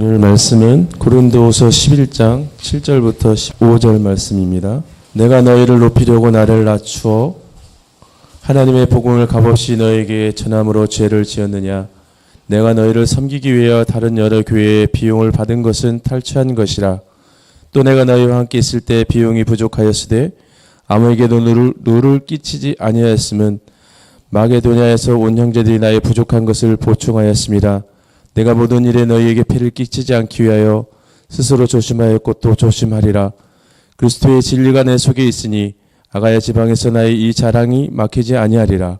오늘 말씀은 고린도후서 11장 7절부터 15절 말씀입니다. 내가 너희를 높이려고 나를 낮추어 하나님의 복음을 값없이 너에게 전함으로 죄를 지었느냐? 내가 너희를 섬기기 위하여 다른 여러 교회의 비용을 받은 것은 탈취한 것이라. 또 내가 너희와 함께 있을 때 비용이 부족하였으되 아무에게도 누를 끼치지 아니하였음은 마게도냐에서 온 형제들이 나의 부족한 것을 보충하였습니다. 내가 모든 일에 너희에게 피를 끼치지 않기 위하여 스스로 조심하였고 또 조심하리라. 그리스도의 진리가 내 속에 있으니 아가야 지방에서 나의 이 자랑이 막히지 아니하리라.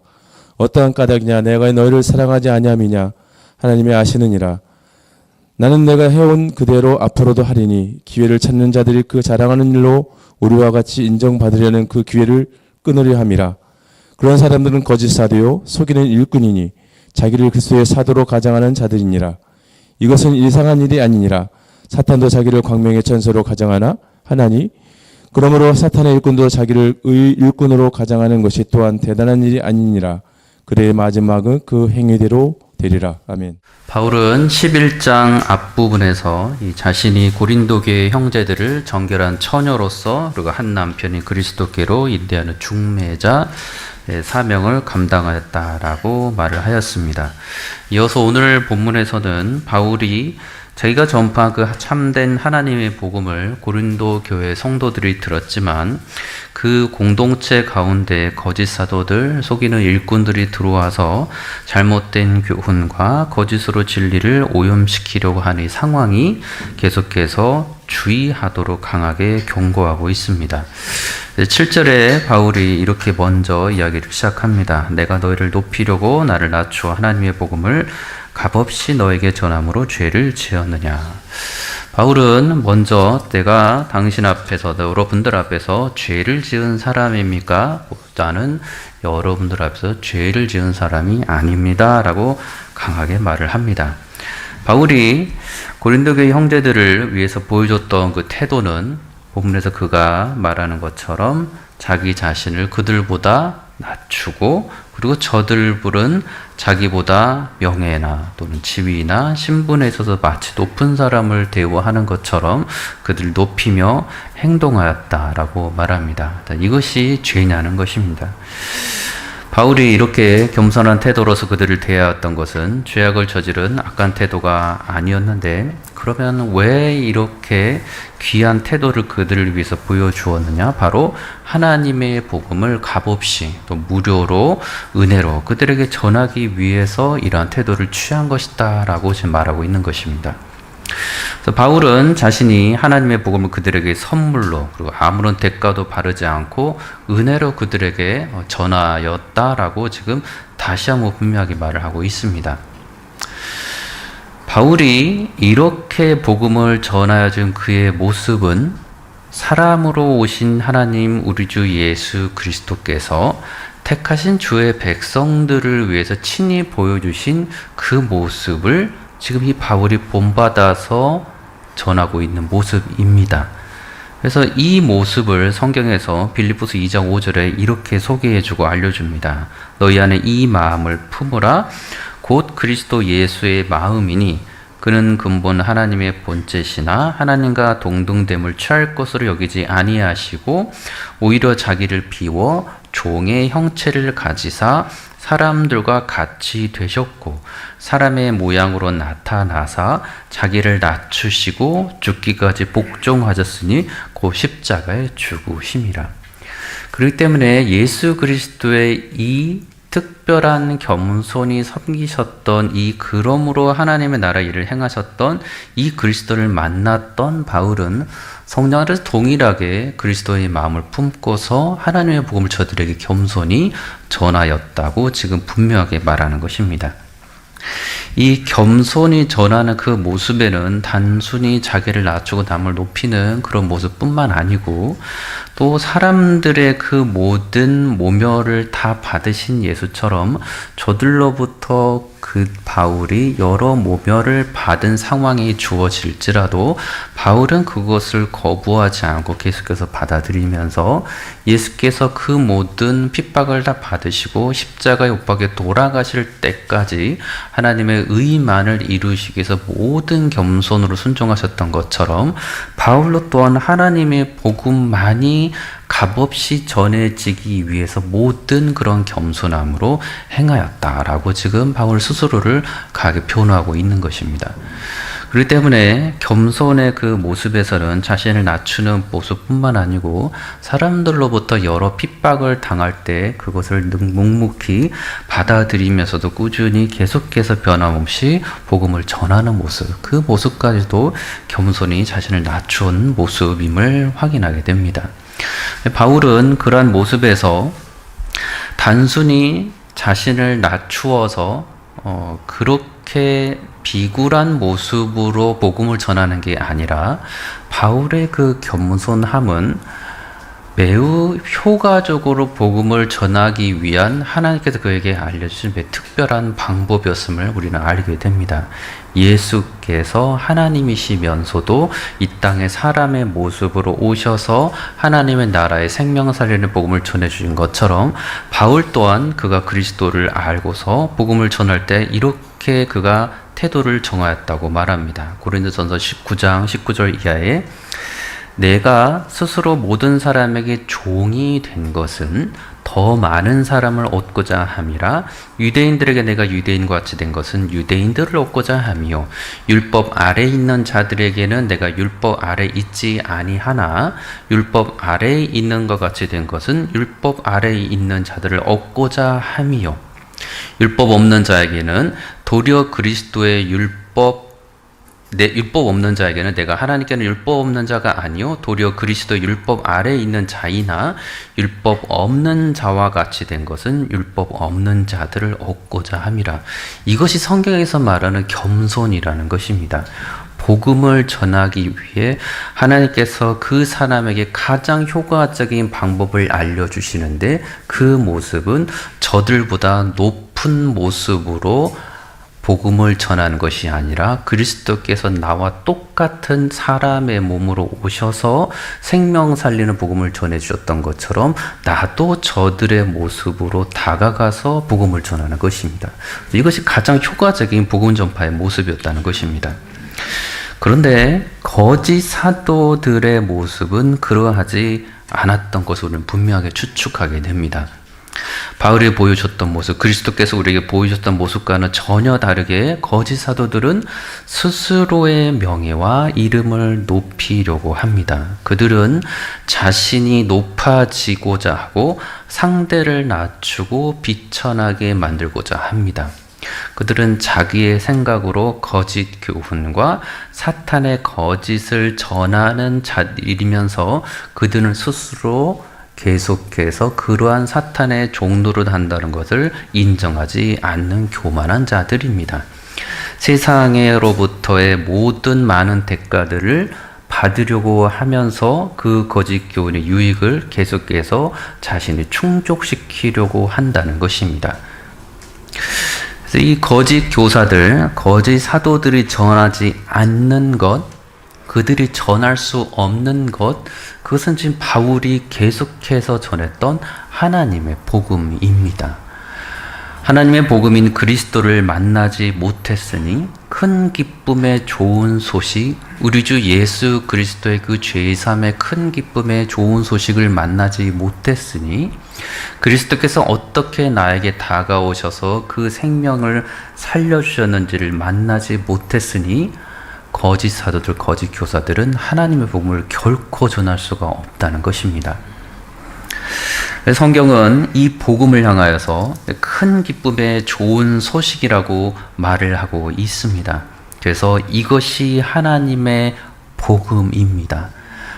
어떠한 까닭이냐? 내가 너희를 사랑하지 아니함이냐? 하나님이 아시느니라. 나는 내가 해온 그대로 앞으로도 하리니 기회를 찾는 자들이 그 자랑하는 일로 우리와 같이 인정받으려는 그 기회를 끊으려 함이라. 그런 사람들은 거짓 사도요 속이는 일꾼이니 자기를 그리스도의 사도로 가장하는 자들이니라. 이것은 이상한 일이 아니니라. 사탄도 자기를 광명의 천사로 가장하나 하나니 그러므로 사탄의 일꾼도 자기를 의 일꾼으로 가장하는 것이 또한 대단한 일이 아니니라. 그의 마지막은 그 행위대로 되리라. 아멘. 바울은 11장 앞부분에서 이 자신이 고린도 교회 형제들을 정결한 처녀로서 그리고 한 남편이 그리스도께로 인도하는 중매자 사명을 감당하였다라고 말을 하였습니다. 이어서 오늘 본문에서는 바울이 자기가 전파한 그 참된 하나님의 복음을 고린도 교회 성도들이 들었지만 그 공동체 가운데 거짓 사도들, 속이는 일꾼들이 들어와서 잘못된 교훈과 거짓으로 진리를 오염시키려고 하는 이 상황이 계속해서 주의하도록 강하게 경고하고 있습니다. 7절에 바울이 이렇게 먼저 이야기를 시작합니다. 내가 너희를 높이려고 나를 낮추어 하나님의 복음을 값없이 너에게 전함으로 죄를 지었느냐. 바울은 먼저 내가 당신 앞에서 여러분들 앞에서 죄를 지은 사람입니까? 나는 여러분들 앞에서 죄를 지은 사람이 아닙니다 라고 강하게 말을 합니다. 바울이 고린도 교회 형제들을 위해서 보여줬던 그 태도는 본문에서 그가 말하는 것처럼 자기 자신을 그들보다 낮추고 그리고 저들은 자기보다 명예나 또는 지위나 신분에 있어서 마치 높은 사람을 대우하는 것처럼 그들을 높이며 행동하였다라고 말합니다. 이것이 죄냐는 것입니다. 바울이 이렇게 겸손한 태도로서 그들을 대하였던 것은 죄악을 저지른 악한 태도가 아니었는데 그러면 왜 이렇게 귀한 태도를 그들을 위해서 보여주었느냐? 바로 하나님의 복음을 값없이 또 무료로 은혜로 그들에게 전하기 위해서 이러한 태도를 취한 것이다 라고 지금 말하고 있는 것입니다. 그래서 바울은 자신이 하나님의 복음을 그들에게 선물로 그리고 아무런 대가도 바르지 않고 은혜로 그들에게 전하였다라고 지금 다시 한번 분명하게 말을 하고 있습니다. 바울이 이렇게 복음을 전하여 준 그의 모습은 사람으로 오신 하나님 우리 주 예수 그리스도께서 택하신 주의 백성들을 위해서 친히 보여주신 그 모습을 지금 이 바울이 본받아서 전하고 있는 모습입니다. 그래서 이 모습을 성경에서 빌립보서 2장 5절에 이렇게 소개해주고 알려줍니다. 너희 안에 이 마음을 품으라. 곧 그리스도 예수의 마음이니 그는 근본 하나님의 본체시나 하나님과 동등됨을 취할 것으로 여기지 아니하시고 오히려 자기를 비워 종의 형체를 가지사 사람들과 같이 되셨고 사람의 모양으로 나타나사 자기를 낮추시고 죽기까지 복종하셨으니 곧 십자가에 죽으심이라. 그렇기 때문에 예수 그리스도의 이 특별한 겸손히 섬기셨던 이 그러므로 하나님의 나라 일을 행하셨던 이 그리스도를 만났던 바울은 성령 안에서 동일하게 그리스도의 마음을 품고서 하나님의 복음을 저들에게 겸손히 전하였다고 지금 분명하게 말하는 것입니다. 이 겸손히 전하는 그 모습에는 단순히 자기를 낮추고 남을 높이는 그런 모습뿐만 아니고 또 사람들의 그 모든 모멸을 다 받으신 예수처럼 저들로부터 그 바울이 여러 모멸을 받은 상황이 주어질지라도 바울은 그것을 거부하지 않고 계속해서 받아들이면서 예수께서 그 모든 핍박을 다 받으시고 십자가의 못 박에 돌아가실 때까지 하나님의 의만을 이루시기 위해서 모든 겸손으로 순종하셨던 것처럼 바울로 또한 하나님의 복음만이 값없이 전해지기 위해서 모든 그런 겸손함으로 행하였다라고 지금 바울 스스로를 강하게 표현하고 있는 것입니다. 그렇기 때문에 겸손의 그 모습에서는 자신을 낮추는 모습뿐만 아니고 사람들로부터 여러 핍박을 당할 때 그것을 묵묵히 받아들이면서도 꾸준히 계속해서 변함없이 복음을 전하는 모습, 그 모습까지도 겸손히 자신을 낮춘 모습임을 확인하게 됩니다. 바울은 그러한 모습에서 단순히 자신을 낮추어서 그렇게 비굴한 모습으로 복음을 전하는 게 아니라 바울의 그 겸손함은 매우 효과적으로 복음을 전하기 위한 하나님께서 그에게 알려주신 매우 특별한 방법이었음을 우리는 알게 됩니다. 예수께서 하나님이시면서도 이 땅에 사람의 모습으로 오셔서 하나님의 나라의 생명 살리는 복음을 전해주신 것처럼 바울 또한 그가 그리스도를 알고서 복음을 전할 때 이렇게 그가 태도를 정하였다고 말합니다. 고린도전서 19장 19절 이하에 내가 스스로 모든 사람에게 종이 된 것은 더 많은 사람을 얻고자 함이라. 유대인들에게 내가 유대인과 같이 된 것은 유대인들을 얻고자 함이요 율법 아래 있는 자들에게는 내가 율법 아래 있지 아니하나 율법 아래에 있는 것 같이 된 것은 율법 아래에 있는 자들을 얻고자 함이요 율법 없는 자에게는 도리어 그리스도의 율법 없는 자에게는 내가 하나님께는 율법 없는 자가 아니요 도리어 그리스도 율법 아래에 있는 자이나 율법 없는 자와 같이 된 것은 율법 없는 자들을 얻고자 함이라. 이것이 성경에서 말하는 겸손이라는 것입니다. 복음을 전하기 위해 하나님께서 그 사람에게 가장 효과적인 방법을 알려주시는데 그 모습은 저들보다 높은 모습으로 복음을 전하는 것이 아니라 그리스도께서 나와 똑같은 사람의 몸으로 오셔서 생명 살리는 복음을 전해주셨던 것처럼 나도 저들의 모습으로 다가가서 복음을 전하는 것입니다. 이것이 가장 효과적인 복음 전파의 모습이었다는 것입니다. 그런데 거짓 사도들의 모습은 그러하지 않았던 것을 우리는 분명하게 추측하게 됩니다. 바울이 보여줬던 모습, 그리스도께서 우리에게 보여줬던 모습과는 전혀 다르게 거짓 사도들은 스스로의 명예와 이름을 높이려고 합니다. 그들은 자신이 높아지고자 하고 상대를 낮추고 비천하게 만들고자 합니다. 그들은 자기의 생각으로 거짓 교훈과 사탄의 거짓을 전하는 자들이면서 그들은 스스로 계속해서 그러한 사탄의 종노릇 한다는 것을 인정하지 않는 교만한 자들입니다. 세상으로부터의 모든 많은 대가들을 받으려고 하면서 그 거짓 교훈의 유익을 계속해서 자신이 충족시키려고 한다는 것입니다. 그래서 이 거짓 교사들, 거짓 사도들이 전하지 않는 것, 그들이 전할 수 없는 것, 그것은 지금 바울이 계속해서 전했던 하나님의 복음입니다. 하나님의 복음인 그리스도를 만나지 못했으니 큰 기쁨의 좋은 소식, 우리 주 예수 그리스도의 그 죄사함의 큰 기쁨의 좋은 소식을 만나지 못했으니 그리스도께서 어떻게 나에게 다가오셔서 그 생명을 살려주셨는지를 만나지 못했으니 거짓 사도들, 거짓 교사들은 하나님의 복음을 결코 전할 수가 없다는 것입니다. 성경은 이 복음을 향하여서 큰 기쁨의 좋은 소식이라고 말을 하고 있습니다. 그래서 이것이 하나님의 복음입니다.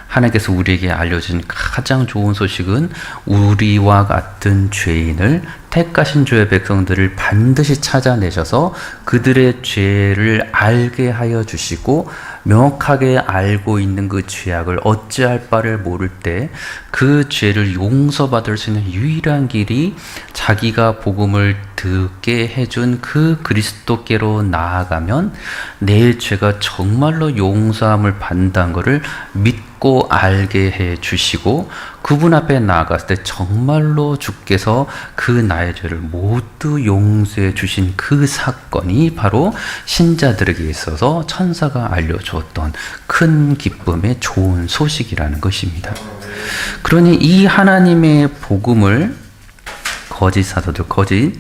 하나님께서 우리에게 알려준 가장 좋은 소식은 우리와 같은 죄인을 택하신 주의 백성들을 반드시 찾아내셔서 그들의 죄를 알게 하여 주시고 명확하게 알고 있는 그 죄악을 어찌할 바를 모를 때 그 죄를 용서받을 수 있는 유일한 길이 자기가 복음을 듣게 해준 그 그리스도께로 나아가면 내 죄가 정말로 용서함을 받는다는 것을 믿고 알게 해 주시고 그분 앞에 나아갔을 때 정말로 주께서 그 나의 죄를 모두 용서해 주신 그 사건이 바로 신자들에게 있어서 천사가 알려주었던 큰 기쁨의 좋은 소식이라는 것입니다. 그러니 이 하나님의 복음을 거짓 사도들, 거짓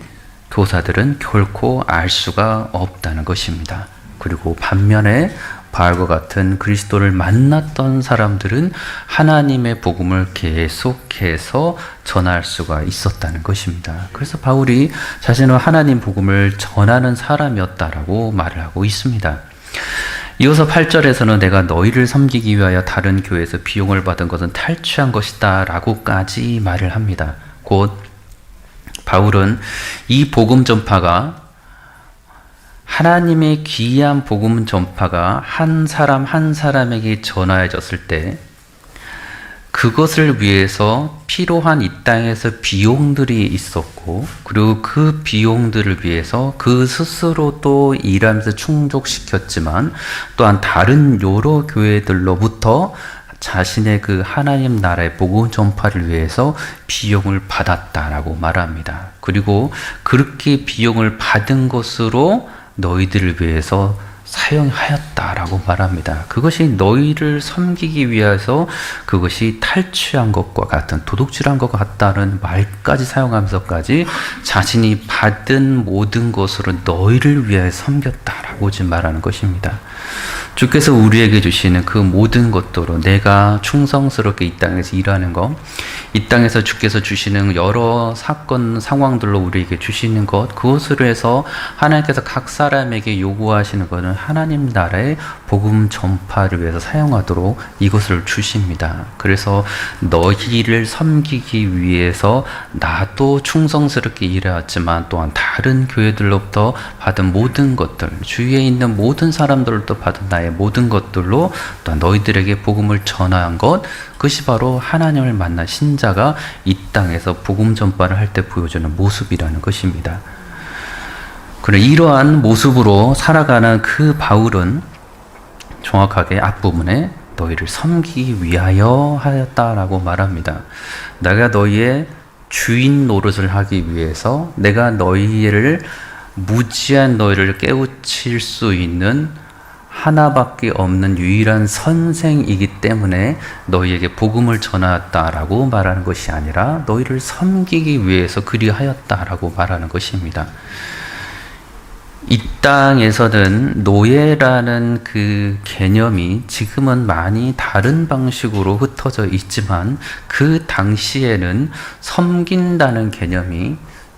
교사들은 결코 알 수가 없다는 것입니다. 그리고 반면에 바울과 같은 그리스도를 만났던 사람들은 하나님의 복음을 계속해서 전할 수가 있었다는 것입니다. 그래서 바울이 자신은 하나님 복음을 전하는 사람이었다라고 말을 하고 있습니다. 이어서 8절에서는 내가 너희를 섬기기 위하여 다른 교회에서 비용을 받은 것은 탈취한 것이다 라고까지 말을 합니다. 곧 바울은 이 복음 전파가 하나님의 귀한 복음 전파가 한 사람 한 사람에게 전하여졌을 때 그것을 위해서 필요한 이 땅에서 비용들이 있었고 그리고 그 비용들을 위해서 그 스스로도 일하면서 충족시켰지만 또한 다른 여러 교회들로부터 자신의 그 하나님 나라의 복음 전파를 위해서 비용을 받았다라고 말합니다. 그리고 그렇게 비용을 받은 것으로 너희들을 위해서 사용하였다라고 말합니다. 그것이 너희를 섬기기 위해서 그것이 탈취한 것과 같은 도둑질한 것과 같다는 말까지 사용하면서까지 자신이 받은 모든 것으로 너희를 위해 섬겼다라고 지금 말하는 것입니다. 주께서 우리에게 주시는 그 모든 것들로 내가 충성스럽게 이 땅에서 일하는 것, 이 땅에서 주께서 주시는 여러 사건, 상황들로 우리에게 주시는 것, 그것으로 해서 하나님께서 각 사람에게 요구하시는 것은 하나님 나라의 복음 전파를 위해서 사용하도록 이것을 주십니다. 그래서 너희를 섬기기 위해서 나도 충성스럽게 일해왔지만 또한 다른 교회들로부터 받은 모든 것들, 주위에 있는 모든 사람들로부터 받은 나의 모든 것들로 또한 너희들에게 복음을 전한 것, 그것이 바로 하나님을 만난 신자가 이 땅에서 복음 전파를 할 때 보여주는 모습이라는 것입니다. 그래 이러한 모습으로 살아가는 그 바울은 정확하게 앞부분에 너희를 섬기기 위하여 하였다라고 말합니다. 내가 너희의 주인 노릇을 하기 위해서 내가 너희를 무지한 너희를 깨우칠 수 있는 하나밖에 없는 유일한 선생이기 때문에 너희에게 복음을 전하였다라고 말하는 것이 아니라 너희를 섬기기 위해서 그리하였다라고 말하는 것입니다. 이 땅에서는 노예라는 그 개념이 지금은 많이 다른 방식으로 흩어져 있지만 그 당시에는 섬긴다는 개념이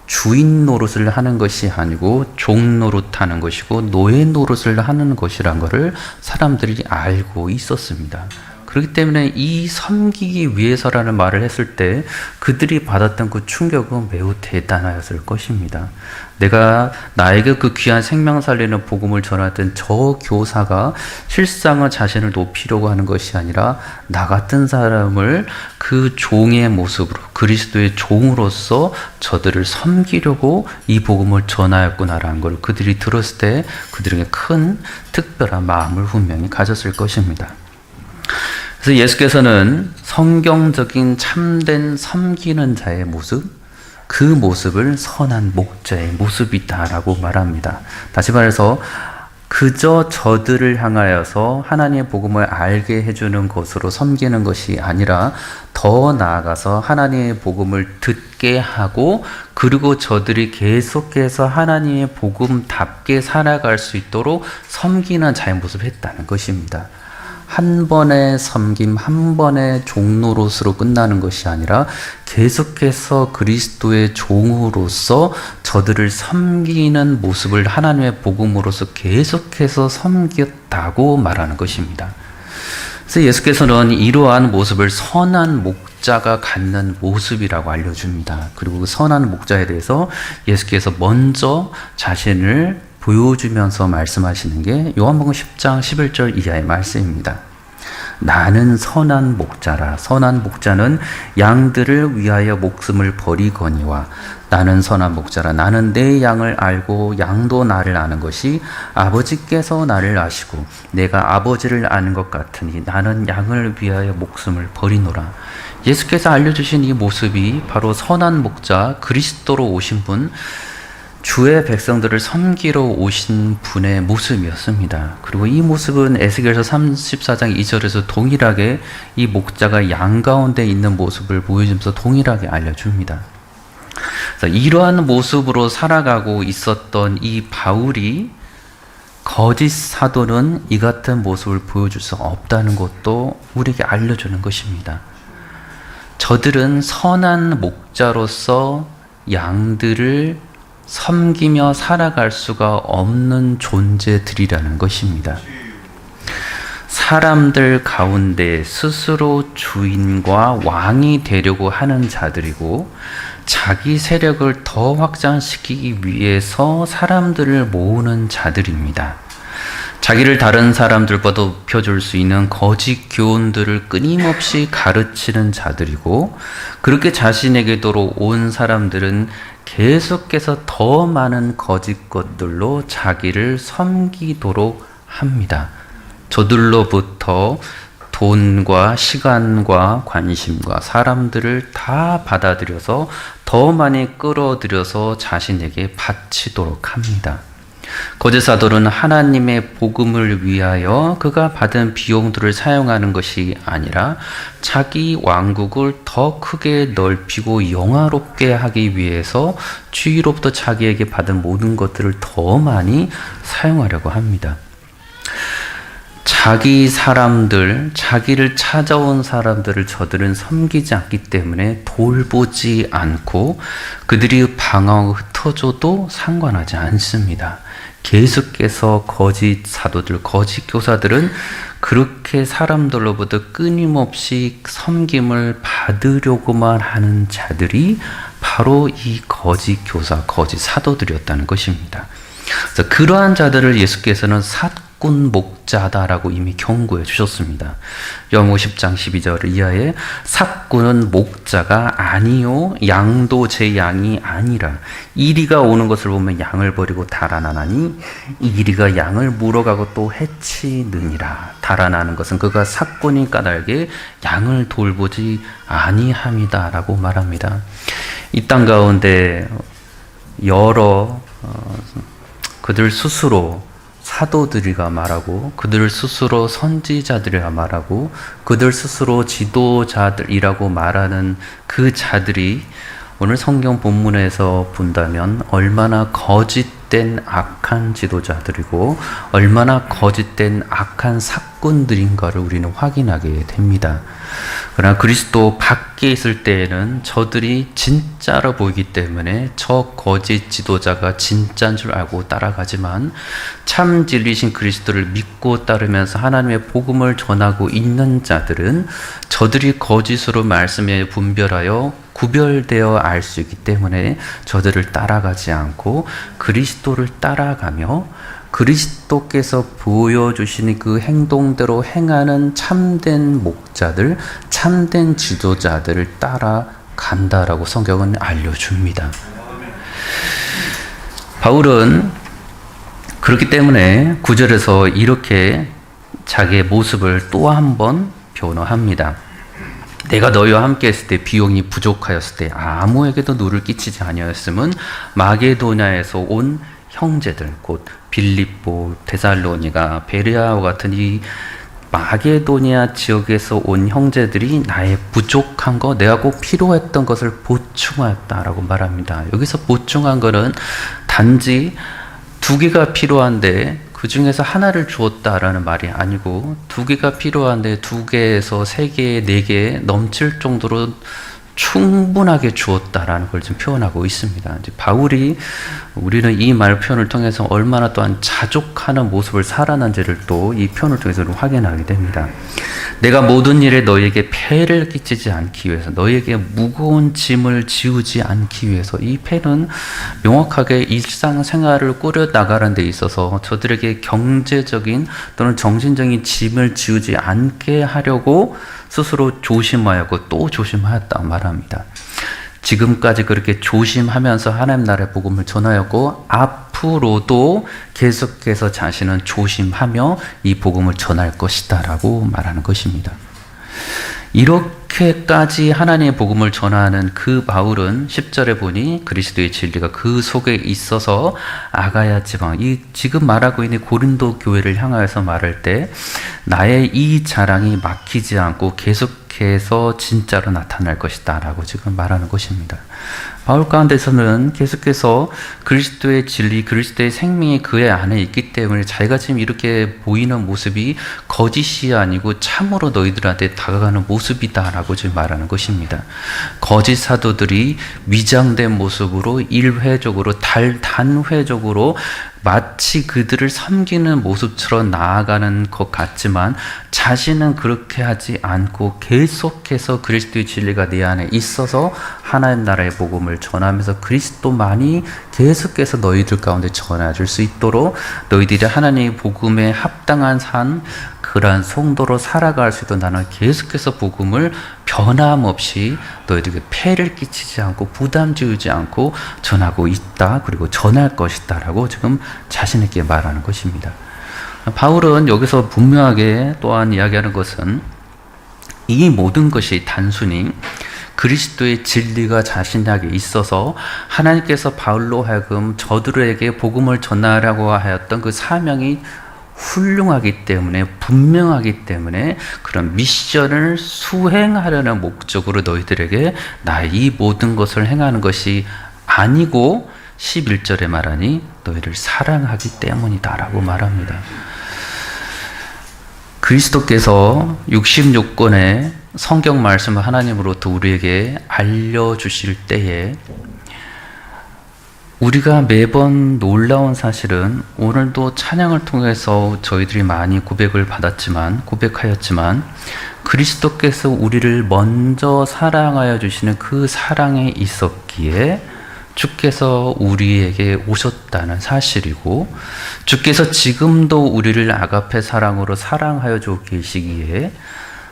주인 노릇을 하는 것이 아니고 종 노릇하는 것이고 노예 노릇을 하는 것이란 것을 사람들이 알고 있었습니다. 그렇기 때문에 이 섬기기 위해서라는 말을 했을 때 그들이 받았던 그 충격은 매우 대단하였을 것입니다. 내가 나에게 그 귀한 생명 살리는 복음을 전하던 저 교사가 실상은 자신을 높이려고 하는 것이 아니라 나 같은 사람을 그 종의 모습으로 그리스도의 종으로서 저들을 섬기려고 이 복음을 전하였구나라는 걸 그들이 들었을 때 그들에게 큰 특별한 마음을 분명히 가졌을 것입니다. 그래서 예수께서는 성경적인 참된 섬기는 자의 모습, 그 모습을 선한 목자의 모습이다라고 말합니다. 다시 말해서 그저 저들을 향하여서 하나님의 복음을 알게 해주는 것으로 섬기는 것이 아니라 더 나아가서 하나님의 복음을 듣게 하고 그리고 저들이 계속해서 하나님의 복음답게 살아갈 수 있도록 섬기는 자의 모습을 했다는 것입니다. 한 번의 섬김, 한 번의 종노릇으로 끝나는 것이 아니라 계속해서 그리스도의 종으로서 저들을 섬기는 모습을 하나님의 복음으로서 계속해서 섬겼다고 말하는 것입니다. 그래서 예수께서는 이러한 모습을 선한 목자가 갖는 모습이라고 알려줍니다. 그리고 그 선한 목자에 대해서 예수께서 먼저 자신을 보여주면서 말씀하시는 게 요한복음 10장 11절 이하의 말씀입니다. 나는 선한 목자라. 선한 목자는 양들을 위하여 목숨을 버리거니와 나는 선한 목자라. 나는 내 양을 알고 양도 나를 아는 것이 아버지께서 나를 아시고 내가 아버지를 아는 것 같으니 나는 양을 위하여 목숨을 버리노라. 예수께서 알려주신 이 모습이 바로 선한 목자, 그리스도로 오신 분, 주의 백성들을 섬기러 오신 분의 모습이었습니다. 그리고 이 모습은 에스겔서 34장 2절에서 동일하게 이 목자가 양 가운데 있는 모습을 보여주면서 동일하게 알려줍니다. 그래서 이러한 모습으로 살아가고 있었던 이 바울이 거짓 사도는 이 같은 모습을 보여줄 수 없다는 것도 우리에게 알려주는 것입니다. 저들은 선한 목자로서 양들을 섬기며 살아갈 수가 없는 존재들이라는 것입니다. 사람들 가운데 스스로 주인과 왕이 되려고 하는 자들이고 자기 세력을 더 확장시키기 위해서 사람들을 모으는 자들입니다. 자기를 다른 사람들보다 높여줄 수 있는 거짓 교훈들을 끊임없이 가르치는 자들이고 그렇게 자신에게도 온 사람들은 계속해서 더 많은 거짓 것들로 자기를 섬기도록 합니다. 저들로부터 돈과 시간과 관심과 사람들을 다 받아들여서 더 많이 끌어들여서 자신에게 바치도록 합니다. 거짓 사도는 하나님의 복음을 위하여 그가 받은 비용들을 사용하는 것이 아니라 자기 왕국을 더 크게 넓히고 영화롭게 하기 위해서 주위로부터 자기에게 받은 모든 것들을 더 많이 사용하려고 합니다. 자기 사람들, 자기를 찾아온 사람들을 저들은 섬기지 않기 때문에 돌보지 않고 그들이 방황하고 흩어져도 상관하지 않습니다. 계속해서 거짓 사도들, 거짓 교사들은 그렇게 사람들로부터 끊임없이 섬김을 받으려고만 하는 자들이 바로 이 거짓 교사, 거짓 사도들이었다는 것입니다. 그래서 그러한 자들을 예수께서는 사꾼 목자다라고 이미 경고해 주셨습니다. 요한복음 10장 12절 이하에 사꾼은 목자가 아니요 양도 제 양이 아니라 이리가 오는 것을 보면 양을 버리고 달아나나니 이리가 양을 물어가고 또 해치느니라. 달아나는 것은 그가 사꾼이 까닭에 양을 돌보지 아니함이다라고 말합니다. 이 땅 가운데 여러 그들 스스로 사도들이가 말하고 그들 스스로 선지자들이라 말하고 그들 스스로 지도자들이라고 말하는 그 자들이 오늘 성경 본문에서 본다면 얼마나 거짓된 악한 지도자들이고 얼마나 거짓된 악한 사꾼들인가를 우리는 확인하게 됩니다. 그러나 그리스도 밖에 있을 때에는 저들이 진짜로 보이기 때문에 저 거짓 지도자가 진짜인 줄 알고 따라가지만 참 진리신 그리스도를 믿고 따르면서 하나님의 복음을 전하고 있는 자들은 저들이 거짓으로 말씀에 분별하여 구별되어 알 수 있기 때문에 저들을 따라가지 않고 그리스도를 따라가며 그리스도께서 보여주시는 그 행동대로 행하는 참된 목자들, 참된 지도자들을 따라간다라고 성경은 알려줍니다. 바울은 그렇기 때문에 9절에서 이렇게 자기의 모습을 또 한 번 변호합니다. 내가 너희와 함께 했을 때 비용이 부족하였을 때 아무에게도 누를 끼치지 아니하였음은 마게도냐에서 온 형제들 곧 빌립보, 데살로니가, 베레아와 같은 이 마게도니아 지역에서 온 형제들이 나의 부족한 거, 내가 꼭 필요했던 것을 보충하였다라고 말합니다. 여기서 보충한 거는 단지 2개가 필요한데 그 중에서 하나를 주었다라는 말이 아니고 2개가 필요한데 2개에서 3개, 4개 넘칠 정도로 충분하게 주었다라는 걸 좀 표현하고 있습니다. 이제 바울이 우리는 이 말 표현을 통해서 얼마나 또한 자족하는 모습을 살아난지를 또 이 표현을 통해서 확인하게 됩니다. 내가 모든 일에 너희에게 폐를 끼치지 않기 위해서, 너희에게 무거운 짐을 지우지 않기 위해서, 이 폐는 명확하게 일상생활을 꾸려나가는 데 있어서 저들에게 경제적인 또는 정신적인 짐을 지우지 않게 하려고 스스로 조심하였고 또 조심하였다 말합니다. 지금까지 그렇게 조심하면서 하나님 나라의 복음을 전하였고 앞으로도 계속해서 자신은 조심하며 이 복음을 전할 것이다 라고 말하는 것입니다. 이렇게까지 하나님의 복음을 전하는 그 바울은 10절에 보니 그리스도의 진리가 그 속에 있어서 아가야 지방, 이 지금 말하고 있는 고린도 교회를 향하여서 말할 때 나의 이 자랑이 막히지 않고 계속해서 진짜로 나타날 것이다 라고 지금 말하는 것입니다. 바울 가운데서는 계속해서 그리스도의 진리, 그리스도의 생명이 그의 안에 있기 때문에 자기가 지금 이렇게 보이는 모습이 거짓이 아니고 참으로 너희들한테 다가가는 모습이다 라고 지금 말하는 것입니다. 거짓 사도들이 위장된 모습으로 일회적으로 단회적으로 마치 그들을 섬기는 모습처럼 나아가는 것 같지만 자신은 그렇게 하지 않고 계속해서 그리스도의 진리가 내 안에 있어서 하나님 나라의 복음을 전하면서 그리스도만이 계속해서 너희들 가운데 전해줄 수 있도록 너희들이 하나님의 복음에 합당한 삶, 그러한 성도로 살아갈 수 있도록 나는 계속해서 복음을 변함없이 너희들에게 폐를 끼치지 않고 부담 지우지 않고 전하고 있다, 그리고 전할 것이다 라고 지금 자신있게 말하는 것입니다. 바울은 여기서 분명하게 또한 이야기하는 것은 이 모든 것이 단순히 그리스도의 진리가 자신에게 있어서 하나님께서 바울로 하여금 저들에게 복음을 전하라고 하였던 그 사명이 훌륭하기 때문에, 분명하기 때문에 그런 미션을 수행하려는 목적으로 너희들에게 나 이 모든 것을 행하는 것이 아니고 11절에 말하니 너희를 사랑하기 때문이다 라고 말합니다. 그리스도께서 66권의 성경 말씀을 하나님으로부터 우리에게 알려주실 때에 우리가 매번 놀라운 사실은 오늘도 찬양을 통해서 저희들이 많이 고백하였지만 그리스도께서 우리를 먼저 사랑하여 주시는 그 사랑에 있었기에 주께서 우리에게 오셨다는 사실이고 주께서 지금도 우리를 아가페 사랑으로 사랑하여 주고 계시기에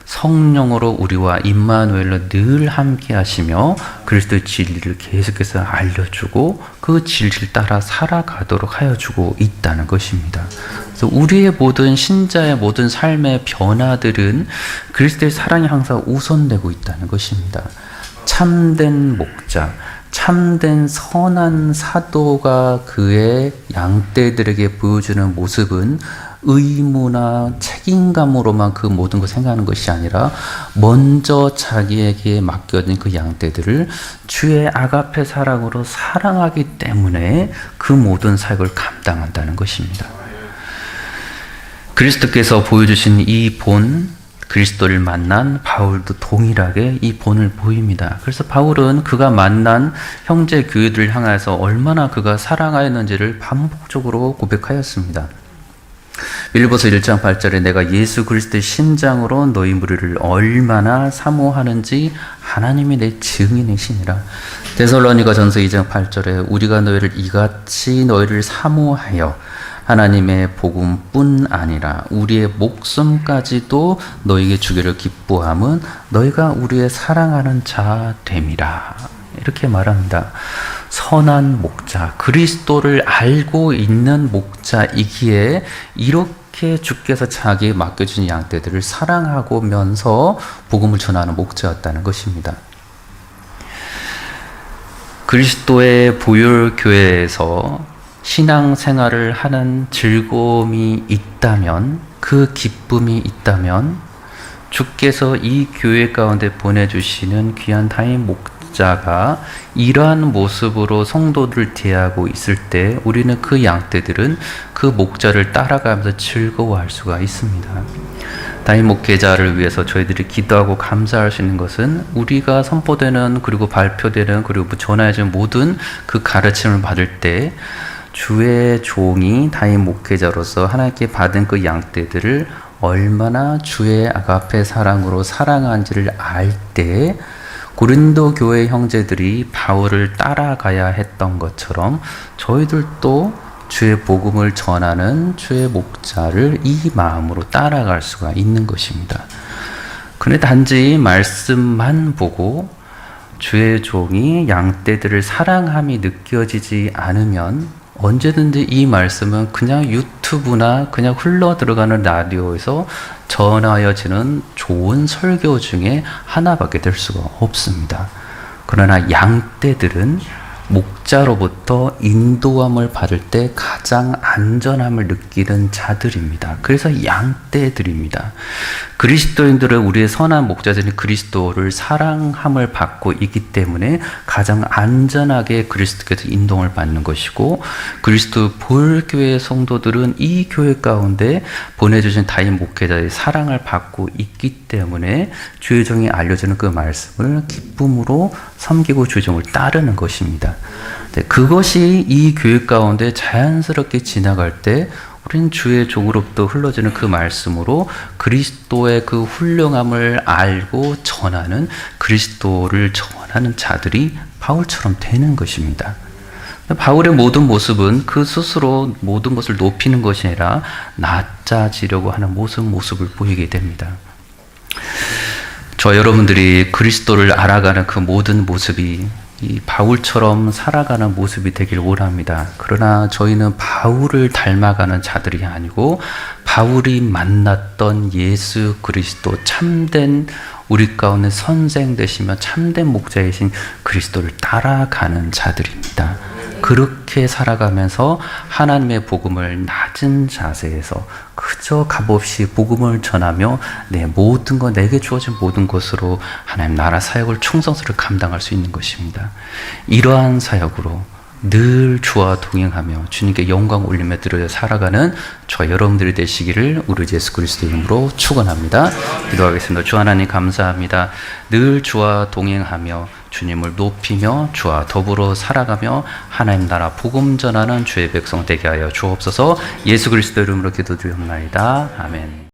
성령으로 우리와 임마누엘로 늘 함께 하시며 그리스도의 진리를 계속해서 알려주고 그 진리를 따라 살아가도록 하여 주고 있다는 것입니다. 그래서 우리의 모든 신자의 모든 삶의 변화들은 그리스도의 사랑이 항상 우선되고 있다는 것입니다. 참된 목자, 참된 선한 사도가 그의 양떼들에게 보여주는 모습은 의무나 책임감으로만 그 모든 걸 생각하는 것이 아니라 먼저 자기에게 맡겨진 그 양떼들을 주의 아가페 사랑으로 사랑하기 때문에 그 모든 사역을 감당한다는 것입니다. 그리스도께서 보여주신 이 본, 그리스도를 만난 바울도 동일하게 이 본을 보입니다. 그래서 바울은 그가 만난 형제 교회들을 향해서 얼마나 그가 사랑하였는지를 반복적으로 고백하였습니다. 빌립보서 1장 8절에 내가 예수 그리스도의 심장으로 너희 무리를 얼마나 사모하는지 하나님이 내 증인이시니라. 데살로니가 전서 2장 8절에 우리가 너희를 이같이 너희를 사모하여 하나님의 복음뿐 아니라 우리의 목숨까지도 너희에게 주기를 기뻐함은 너희가 우리의 사랑하는 자 됨이라. 이렇게 말합니다. 선한 목자, 그리스도를 알고 있는 목자이기에 이렇게 주께서 자기에 맡겨준 양떼들을 사랑하고면서 복음을 전하는 목자였다는 것입니다. 그리스도의 보혈교회에서 신앙생활을 하는 즐거움이 있다면, 그 기쁨이 있다면 주께서 이 교회 가운데 보내주시는 귀한 타임 목자가 이러한 모습으로 성도들을 대하고 있을 때 우리는 그 양떼들은 그 목자를 따라가면서 즐거워할 수가 있습니다. 담임 목회자를 위해서 저희들이 기도하고 감사할 수 있는 것은 우리가 선포되는 그리고 발표되는 그리고 전해지는 모든 그 가르침을 받을 때 주의 종이 담임 목회자로서 하나님께 받은 그 양떼들을 얼마나 주의 아가페 사랑으로 사랑한지를 알 때 고린도 교회 형제들이 바울을 따라가야 했던 것처럼 저희들도 주의 복음을 전하는 주의 목자를 이 마음으로 따라갈 수가 있는 것입니다. 그런데 단지 말씀만 보고 주의 종이 양떼들을 사랑함이 느껴지지 않으면 언제든지 이 말씀은 그냥 유튜브나 그냥 흘러 들어가는 라디오에서 전하여지는 좋은 설교 중에 하나밖에 될 수가 없습니다. 그러나 양떼들은 목자로부터 인도함을 받을 때 가장 안전함을 느끼는 자들입니다. 그래서 양떼들입니다. 그리스도인들은 우리의 선한 목자들이 그리스도를 사랑함을 받고 있기 때문에 가장 안전하게 그리스도께서 인도를 받는 것이고, 그리스도 볼교회 성도들은 이 교회 가운데 보내주신 담임 목회자의 사랑을 받고 있기 때문에 주의 종이 알려주는 그 말씀을 기쁨으로 섬기고 주의 종을 따르는 것입니다. 그것이 이 교회 가운데 자연스럽게 지나갈 때 우리는 주의 종으로부터 흘러지는 그 말씀으로 그리스도의 그 훌륭함을 알고 전하는, 그리스도를 전하는 자들이 바울처럼 되는 것입니다. 바울의 모든 모습은 그 스스로 모든 것을 높이는 것이 아니라 낮아지려고 하는 모습을 보이게 됩니다. 저 여러분들이 그리스도를 알아가는 그 모든 모습이 이 바울처럼 살아가는 모습이 되길 원합니다. 그러나 저희는 바울을 닮아가는 자들이 아니고 바울이 만났던 예수 그리스도, 참된 우리 가운데 선생 되시며 참된 목자이신 그리스도를 따라가는 자들입니다. 그렇게 살아가면서 하나님의 복음을 낮은 자세에서 그저 값없이 복음을 전하며 내 모든 것, 내게 주어진 모든 것으로 하나님 나라 사역을 충성스럽게 감당할 수 있는 것입니다. 이러한 사역으로 늘 주와 동행하며 주님께 영광 올리며 드려 살아가는 저 여러분들이 되시기를 우리 예수 그리스도 이름으로 축원합니다. 기도하겠습니다. 주 하나님 감사합니다. 늘 주와 동행하며 주님을 높이며 주와 더불어 살아가며 하나님 나라 복음 전하는 주의 백성 되게 하여 주옵소서. 예수 그리스도 이름으로 기도드리옵나이다. 아멘.